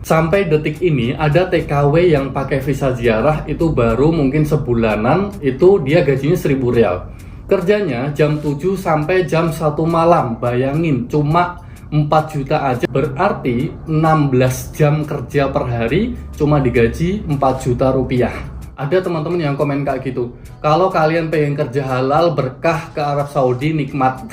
Sampai detik ini ada TKW yang pakai visa ziarah itu baru mungkin sebulanan, itu dia gajinya 1.000 rial. Kerjanya jam 7 sampai jam 1 malam. Bayangin, cuma 4 juta aja. Berarti 16 jam kerja per hari cuma digaji 4 juta rupiah. Ada teman-teman yang komen kayak gitu, kalau kalian pengen kerja halal berkah ke Arab Saudi nikmat.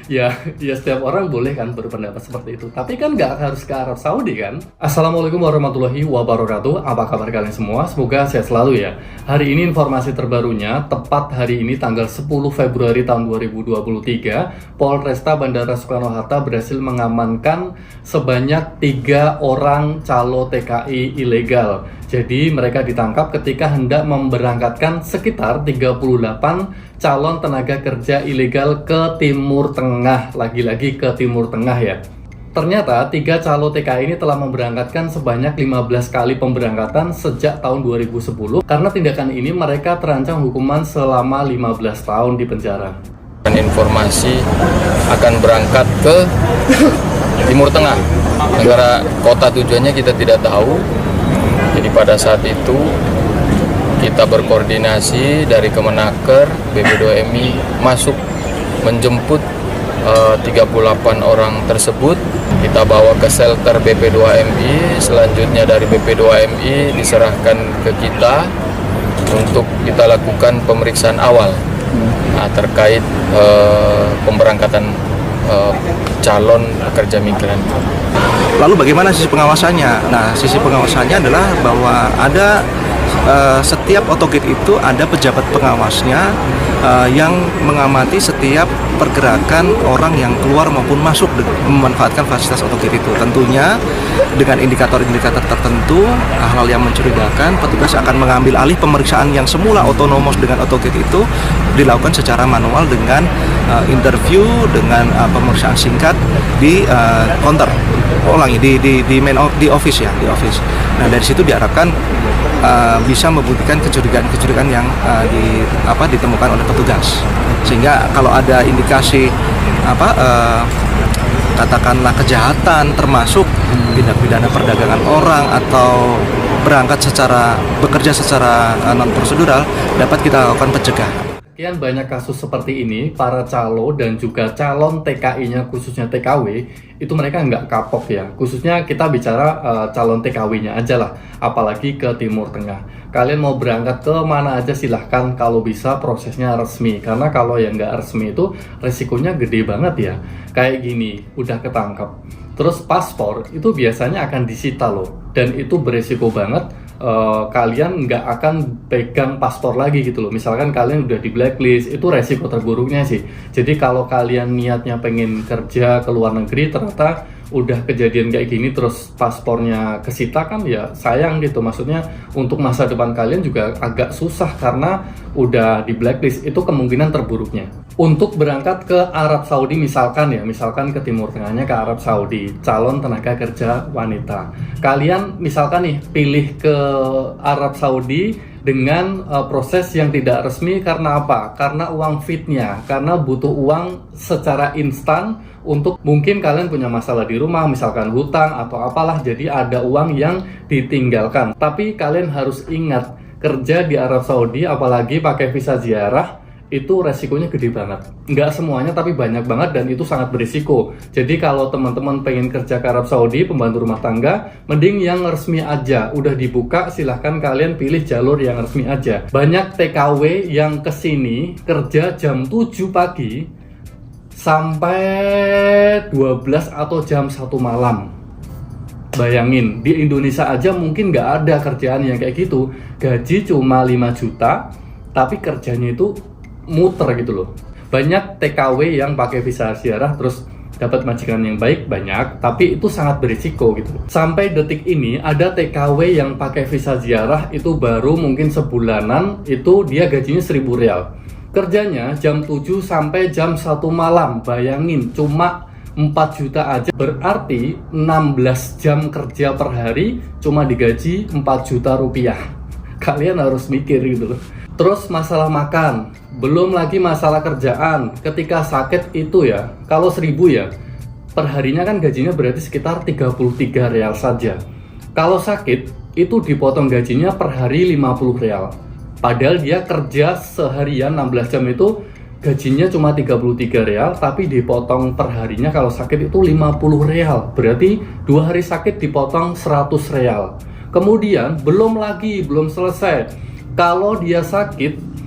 Ya setiap orang boleh kan berpendapat seperti itu. Tapi kan nggak harus ke Arab Saudi kan. Assalamualaikum warahmatullahi wabarakatuh. Apa kabar kalian semua? Semoga sehat selalu ya. Hari ini informasi terbarunya, tepat hari ini tanggal 10 Februari tahun 2023, Polresta Bandara Soekarno-Hatta berhasil mengamankan sebanyak 3 orang calo TKI ilegal. Jadi mereka ditangkap ketika hendak memberangkatkan sekitar 38 calon tenaga kerja ilegal ke Timur Tengah. Lagi-lagi ke Timur Tengah ya. Ternyata 3 calo TKI ini telah memberangkatkan sebanyak 15 kali pemberangkatan sejak tahun 2010. Karena tindakan ini mereka terancam hukuman selama 15 tahun di penjara. Informasi akan berangkat ke Timur Tengah. Negara kota tujuannya kita tidak tahu. Jadi pada saat itu kita berkoordinasi dari Kemenaker, BP2MI masuk menjemput 38 orang tersebut. Kita bawa ke shelter BP2MI, selanjutnya dari BP2MI diserahkan ke kita untuk kita lakukan pemeriksaan awal terkait pemberangkatan calon pekerja migran. Lalu bagaimana sisi pengawasannya? Nah, sisi pengawasannya adalah bahwa ada setiap autogate itu ada pejabat pengawasnya yang mengamati setiap pergerakan orang yang keluar maupun masuk memanfaatkan fasilitas autogate itu. Tentunya dengan indikator-indikator tertentu, hal-hal yang mencurigakan, petugas akan mengambil alih pemeriksaan yang semula otonomos dengan autogate itu dilakukan secara manual dengan interview, dengan pemeriksaan singkat di counter. Ulangi di office ya, di office. Nah, dari situ diharapkan bisa membuktikan kecurigaan yang ditemukan oleh petugas, sehingga kalau ada indikasi katakanlah kejahatan termasuk tindak pidana perdagangan orang atau bekerja secara non prosedural, dapat kita lakukan pencegahan. Sekian banyak kasus seperti ini, para calo dan juga calon TKI-nya khususnya TKW, itu mereka nggak kapok ya. Khususnya kita bicara calon TKW-nya aja lah, apalagi ke Timur Tengah. Kalian mau berangkat ke mana aja silahkan, kalau bisa prosesnya resmi. Karena kalau yang nggak resmi itu resikonya gede banget ya. Kayak gini, udah ketangkep. Terus paspor itu biasanya akan disita loh, dan itu beresiko banget. Kalian nggak akan pegang paspor lagi gitu loh. Misalkan kalian udah di blacklist, itu resiko terburuknya sih. Jadi kalau kalian niatnya pengen kerja ke luar negeri, ternyata udah kejadian kayak gini terus paspornya kesita, kan ya sayang gitu. Maksudnya untuk masa depan kalian juga agak susah karena udah di blacklist. Itu kemungkinan terburuknya. Untuk berangkat ke Arab Saudi misalkan ke Timur Tengahnya ke Arab Saudi, calon tenaga kerja wanita. Kalian misalkan nih pilih ke Arab Saudi dengan proses yang tidak resmi. Karena apa? Karena uang fitnya, karena butuh uang secara instan untuk mungkin kalian punya masalah di rumah, misalkan hutang atau apalah, jadi ada uang yang ditinggalkan. Tapi kalian harus ingat, kerja di Arab Saudi apalagi pakai visa ziarah itu resikonya gede banget. Nggak semuanya tapi banyak banget, dan itu sangat berisiko. Jadi kalau teman-teman pengen kerja ke Arab Saudi, pembantu rumah tangga, mending yang resmi aja. Udah dibuka, silahkan kalian pilih jalur yang resmi aja. Banyak TKW yang kesini kerja jam 7 pagi sampai 12 atau jam 1 malam. Bayangin, di Indonesia aja mungkin nggak ada kerjaan yang kayak gitu. Gaji cuma 5 juta, tapi kerjanya itu muter gitu loh. Banyak TKW yang pakai visa ziarah terus dapat majikan yang baik banyak, tapi itu sangat berisiko gitu. Sampai detik ini ada TKW yang pakai visa ziarah itu baru mungkin sebulanan, itu dia gajinya 1.000 rial. Kerjanya jam 7 sampai jam 1 malam. Bayangin, cuma 4 juta aja. Berarti 16 jam kerja per hari cuma digaji 4 juta rupiah. Kalian harus mikir gitu loh. Terus masalah makan, belum lagi masalah kerjaan. Ketika sakit itu ya, kalau 1.000 ya, perharinya kan gajinya berarti sekitar 33 real saja. Kalau sakit, itu dipotong gajinya per hari 50 real. Padahal dia kerja seharian 16 jam itu gajinya cuma 33 real, tapi dipotong per harinya kalau sakit itu 50 real. Berarti 2 hari sakit dipotong 100 real. Kemudian belum selesai. Kalau dia sakit,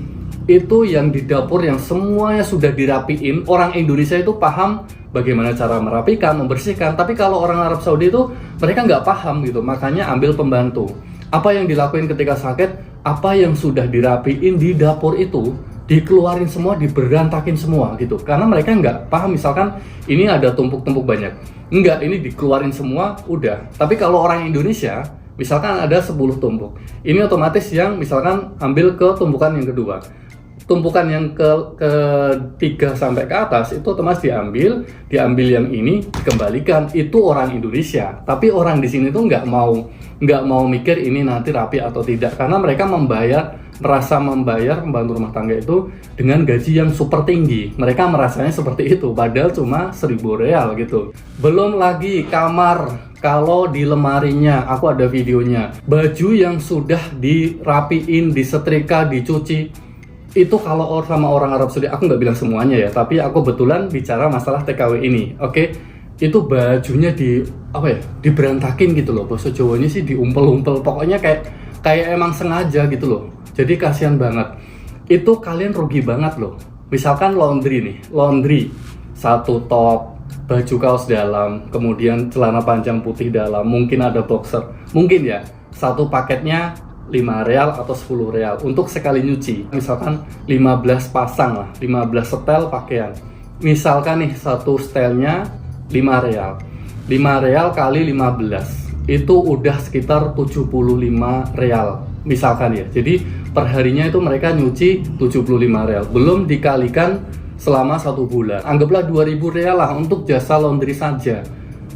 itu yang di dapur yang semuanya sudah dirapiin. Orang Indonesia itu paham bagaimana cara merapikan, membersihkan. Tapi kalau orang Arab Saudi itu mereka nggak paham gitu. Makanya ambil pembantu. Apa yang dilakuin ketika sakit, apa yang sudah dirapiin di dapur itu dikeluarin semua, diberantakin semua gitu. Karena mereka nggak paham, misalkan ini ada tumpuk-tumpuk banyak. Enggak, ini dikeluarin semua, udah. Tapi kalau orang Indonesia, misalkan ada 10 tumpuk. Ini otomatis yang misalkan ambil ke tumpukan yang kedua. Tumpukan yang ketiga sampai ke atas itu otomatis diambil yang ini dikembalikan. Itu orang Indonesia. Tapi orang di sini tuh nggak mau mikir ini nanti rapi atau tidak, karena mereka merasa membayar pembantu rumah tangga itu dengan gaji yang super tinggi. Mereka merasanya seperti itu, padahal cuma 1.000 real gitu. Belum lagi kamar, kalau di lemarinya, aku ada videonya, baju yang sudah dirapiin, disetrika, dicuci, itu kalau sama orang Arab Saudi, aku nggak bilang semuanya ya, tapi aku betulan bicara masalah TKW ini, oke? Itu bajunya diberantakin gitu loh, bahasa Jawanya sih diumpel-umpel, pokoknya kayak emang sengaja gitu loh. Jadi kasihan banget. Itu kalian rugi banget loh. Misalkan laundry, satu top, baju kaos dalam, kemudian celana panjang putih dalam, mungkin ada boxer, mungkin ya, satu paketnya 5 real atau 10 real untuk sekali nyuci. Misalkan 15 pasang lah, 15 setel pakaian. Misalkan nih satu setelnya 5 real. 5 real kali 15 itu udah sekitar 75 real misalkan ya. Jadi perharinya itu mereka nyuci 75 real, belum dikalikan selama 1 bulan. Anggaplah 2.000 real lah untuk jasa laundry saja.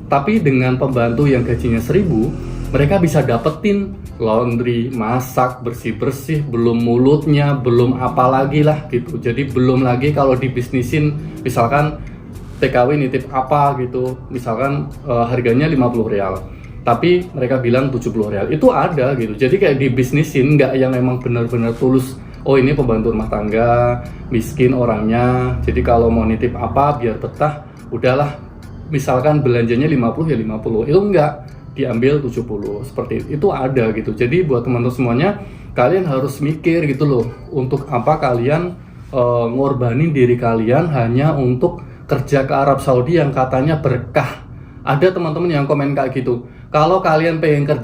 Tapi dengan pembantu yang gajinya 1.000, mereka bisa dapetin laundry, masak, bersih-bersih, belum mulutnya, belum apa lagi lah gitu. Jadi belum lagi kalau dibisnisin, misalkan TKW nitip apa gitu, misalkan harganya 50 real, tapi mereka bilang 70 real, itu ada gitu. Jadi kayak dibisnisin, nggak yang emang benar-benar tulus, oh ini pembantu rumah tangga, miskin orangnya, jadi kalau mau nitip apa biar betah, udahlah, misalkan belanjanya 50 ya 50, itu enggak, diambil 70, seperti itu ada gitu. Jadi buat teman-teman semuanya, kalian harus mikir gitu loh, untuk apa kalian ngorbanin diri kalian hanya untuk kerja ke Arab Saudi yang katanya berkah. Ada teman-teman yang komen kayak gitu, kalau kalian pengen kerja